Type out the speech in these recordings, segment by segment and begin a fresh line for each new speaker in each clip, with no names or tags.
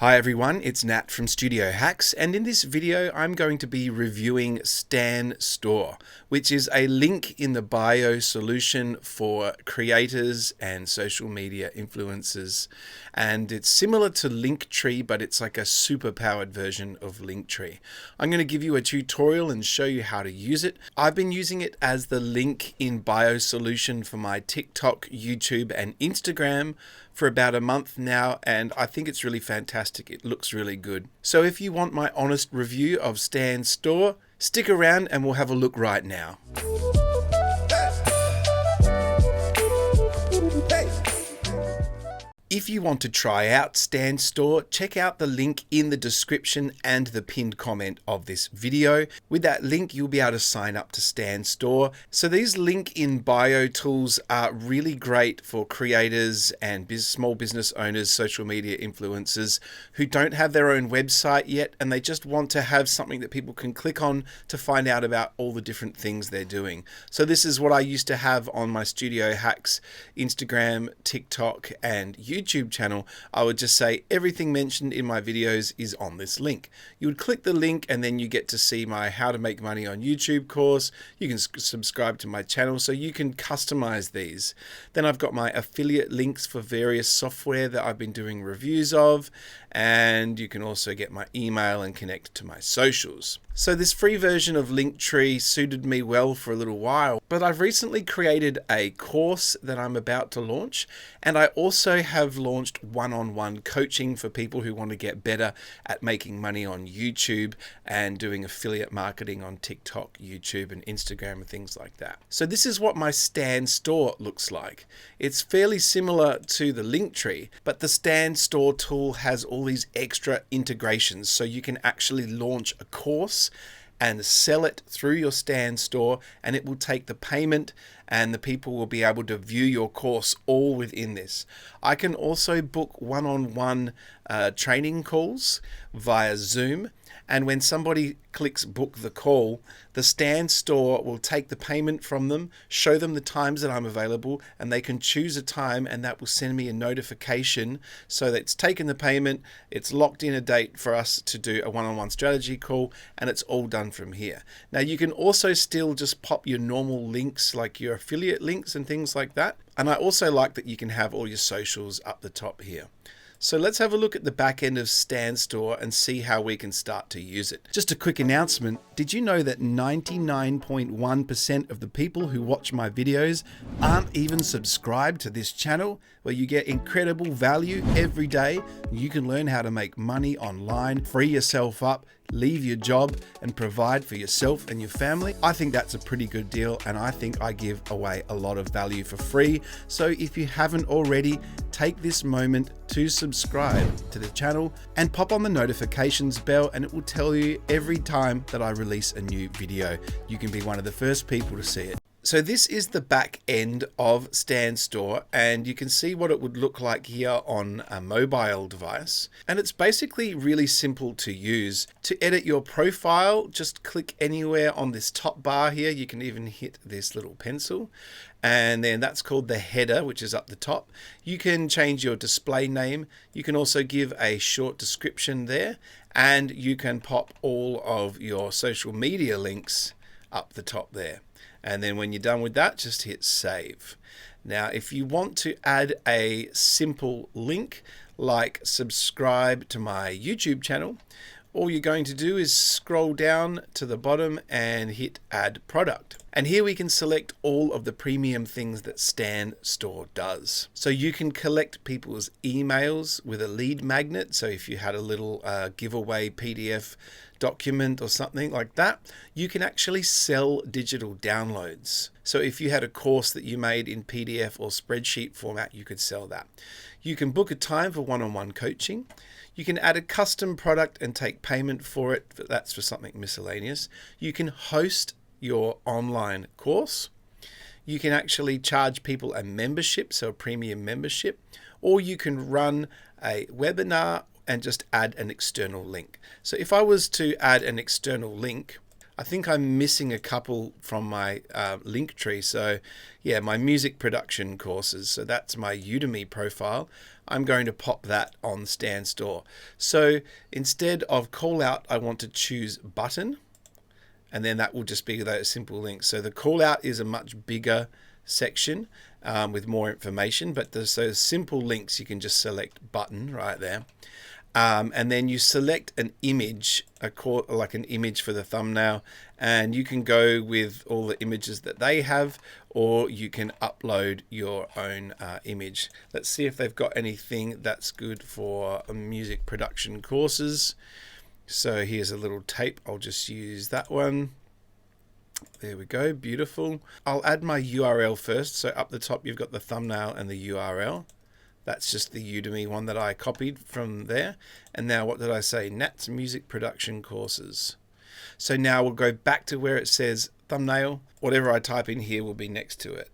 Hi everyone, it's Nat from Studio Hacks, and in this video I'm going to be reviewing Stan Store, which is a link in the bio solution for creators and social media influencers. And it's similar to Linktree, but it's like a super powered version of Linktree. I'm going to give you a tutorial and show you how to use it. I've been using it as the link in bio solution for my TikTok, YouTube, and Instagram for about a month now, and I think it's really fantastic. It looks really good. So if you want my honest review of Stan Store, stick around and we'll have a look right now. If you want to try out Stan Store, check out the link in the description and the pinned comment of this video. With that link, you'll be able to sign up to Stan Store. So these link in bio tools are really great for creators and small business owners, social media influencers who don't have their own website yet, and they just want to have something that people can click on to find out about all the different things they're doing. So this is what I used to have on my Studio Hacks Instagram, TikTok, and YouTube channel. I would just say everything mentioned in my videos is on this link. You would click the link and then you get to see my how to make money on YouTube course. You can subscribe to my channel so you can customize these. Then I've got my affiliate links for various software that I've been doing reviews of, and you can also get my email and connect to my socials. So this free version of Linktree suited me well for a little while, but I've recently created a course that I'm about to launch, and I also have launched one-on-one coaching for people who want to get better at making money on YouTube and doing affiliate marketing on TikTok, YouTube, and Instagram and things like that. So this is what my Stan Store looks like. It's fairly similar to the Linktree, but the Stan Store tool has all these extra integrations, so you can actually launch a course and sell it through your Stan Store, and it will take the payment and the people will be able to view your course all within this. I can also book one-on-one training calls via Zoom, and when somebody clicks book the call, the Stan Store will take the payment from them, show them the times that I'm available, and they can choose a time, and that will send me a notification so that it's taken the payment, it's locked in a date for us to do a one-on-one strategy call, and it's all done from here. Now you can also still just pop your normal links like your affiliate links and things like that. And I also like that you can have all your socials up the top here. So let's have a look at the back end of Stan Store and see how we can start to use it. Just a quick announcement. Did you know that 99.1% of the people who watch my videos aren't even subscribed to this channel, where you get incredible value every day? You can learn how to make money online, free yourself up, leave your job, and provide for yourself and your family. I think that's a pretty good deal, and I think I give away a lot of value for free. So if you haven't already, take this moment to subscribe to the channel and pop on the notifications bell, and it will tell you every time that I release a new video. You can be one of the first people to see it. So this is the back end of Stan Store, and you can see what it would look like here on a mobile device. And it's basically really simple to use. To edit your profile, just click anywhere on this top bar here. You can even hit this little pencil, and then that's called the header, which is up the top. You can change your display name. You can also give a short description there, and you can pop all of your social media links up the top there. And then when you're done with that, just hit save. Now, if you want to add a simple link like subscribe to my YouTube channel, all you're going to do is scroll down to the bottom and hit add product. And here we can select all of the premium things that Stan Store does. So you can collect people's emails with a lead magnet. So if you had a little giveaway PDF document or something like that, you can actually sell digital downloads. So if you had a course that you made in PDF or spreadsheet format, you could sell that. You can book a time for one-on-one coaching. You can add a custom product and take payment for it. That's for something miscellaneous. You can host your online course. You can actually charge people a membership, so a premium membership, or you can run a webinar and just add an external link. So if I was to add an external link, I think I'm missing a couple from my link tree. So yeah, my music production courses. So that's my Udemy profile. I'm going to pop that on Stan Store. So instead of call out, I want to choose button, and then that will just be those simple links. So the call out is a much bigger section with more information, but there's those simple links. You can just select button right there. And then you select an image, like an image for the thumbnail, and you can go with all the images that they have, or you can upload your own image. Let's see if they've got anything that's good for music production courses. So here's a little tape. I'll just use that one. There we go, beautiful. I'll add my URL first. So up the top, you've got the thumbnail and the URL. That's just the Udemy one that I copied from there. And now what did I say? Nat's Music Production Courses. So now we'll go back to where it says thumbnail. Whatever I type in here will be next to it.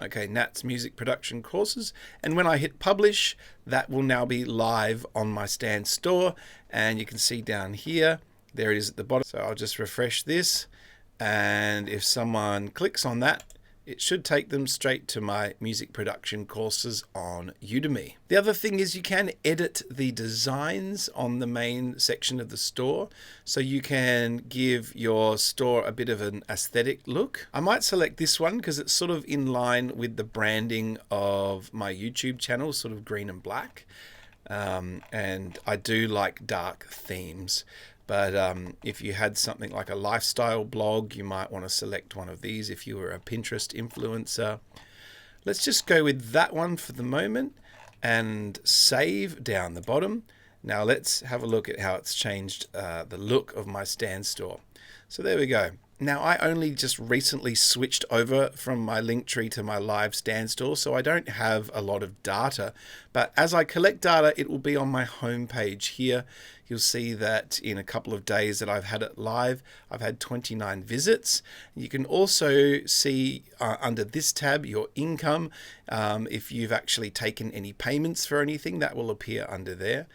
Okay, Nat's Music Production Courses. And when I hit publish, that will now be live on my Stan Store. And you can see down here, there it is at the bottom. So I'll just refresh this. And if someone clicks on that, it should take them straight to my music production courses on Udemy. The other thing is you can edit the designs on the main section of the store. So you can give your store a bit of an aesthetic look. I might select this one because it's sort of in line with the branding of my YouTube channel, sort of green and black. And I do like dark themes. But if you had something like a lifestyle blog, you might want to select one of these if you were a Pinterest influencer. Let's just go with that one for the moment and save down the bottom. Now let's have a look at how it's changed the look of my Stan Store. So there we go. Now I only just recently switched over from my Linktree to my live Stan Store, so I don't have a lot of data. But as I collect data, it will be on my home page here. You'll see that in a couple of days that I've had it live, I've had 29 visits. You can also see under this tab your income. If you've actually taken any payments for anything, that will appear under there.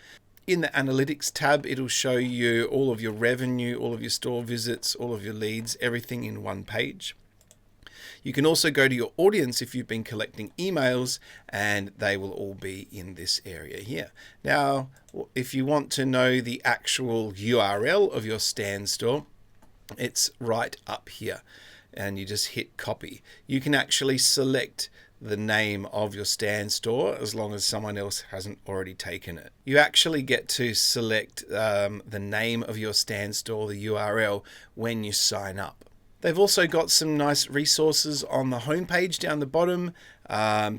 In the analytics tab, it'll show you all of your revenue, all of your store visits, all of your leads, everything in one page. You can also go to your audience if you've been collecting emails, and they will all be in this area here. Now, if you want to know the actual URL of your Stan Store, it's right up here, and you just hit copy. You can actually select the name of your Stan Store as long as someone else hasn't already taken it. You actually get to select the name of your Stan Store, the URL, when you sign up. They've also got some nice resources on the homepage down the bottom,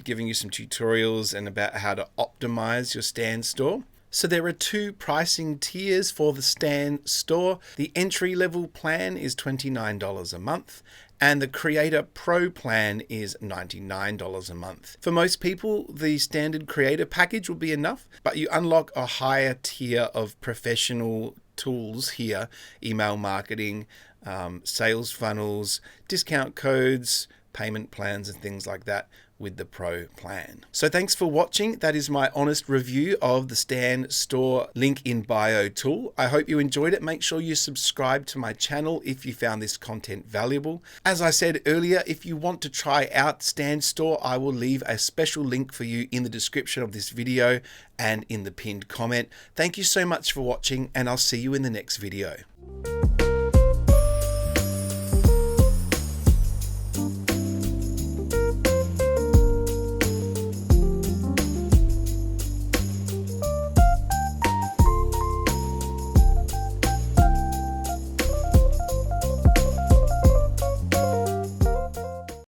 giving you some tutorials and about how to optimize your Stan Store. So there are two pricing tiers for the Stan Store. The entry-level plan is $29 a month, and the Creator Pro plan is $99 a month. For most people, the standard Creator package will be enough, but you unlock a higher tier of professional tools here: email marketing, sales funnels, discount codes, payment plans, and things like that with the Pro plan. So thanks for watching. That is my honest review of the Stan Store link in bio tool. I hope you enjoyed it. Make sure you subscribe to my channel if you found this content valuable. As I said earlier, if you want to try out Stan Store, I will leave a special link for you in the description of this video and in the pinned comment. Thank you so much for watching, and I'll see you in the next video.